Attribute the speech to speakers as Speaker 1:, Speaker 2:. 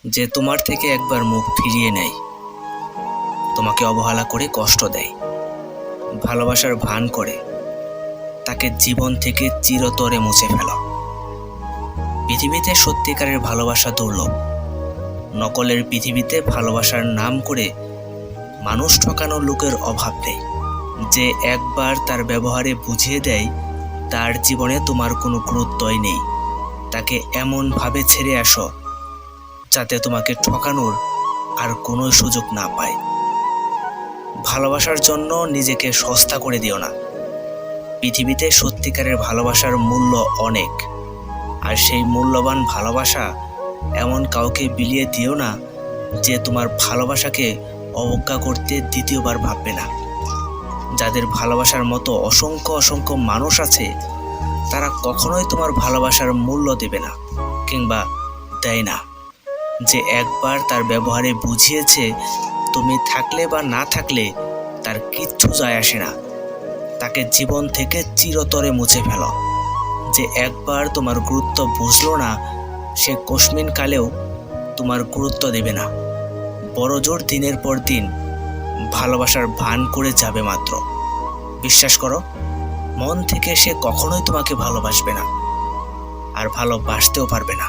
Speaker 1: যে তোমার থেকে একবার মুখ ফিরিয়ে নেয়, তোমাকে অবহেলা করে কষ্ট দেয়, ভালোবাসার ভান করে তাকে জীবন থেকে চিরতরে মুছে ফেলো। পৃথিবীতে সত্যিকারের ভালোবাসা দুর্লভ। নকলের পৃথিবীতে ভালোবাসার নাম করে মানুষ ঠকানোর লোকের অভাব নেই। যে একবার তার ব্যবহারে বুঝিয়ে দেয় তার জীবনে তোমার কোনো গুরুত্বই নেই, তাকে এমনভাবে ছেড়ে আসো যাতে তোমাকে ঠকানোর আর কোনো সুযোগ না পায়। ভালোবাসার জন্য নিজেকে সস্তা করে দিও না। পৃথিবীতে সত্যিকারের ভালোবাসার মূল্য অনেক, আর সেই মূল্যবান ভালোবাসা এমন কাউকে বিলিয়ে দিও না যে তোমার ভালোবাসাকে অবজ্ঞা করতে দ্বিতীয়বার ভাববে না। যাদের ভালোবাসার মতো অসংখ্য অসংখ্য মানুষ আছে, তারা কখনোই তোমার ভালোবাসার মূল্য দেবে না কিংবা দেয় না। যে একবার তার ব্যবহারে বুঝিয়েছে তুমি থাকলে বা না থাকলে তার কিচ্ছু যায় আসে না, তাকে জীবন থেকে চিরতরে মুছে ফেলো। যে একবার তোমার গুরুত্ব বুঝলো না, সে কস্মিন কালেও তোমার গুরুত্ব দেবে না। বড় জোর দিনের পর দিন ভালোবাসার ভান করে যাবে মাত্র। বিশ্বাস করো, মন থেকে সে কখনোই তোমাকে ভালোবাসবে না, আর ভালোবাসতেও পারবে না।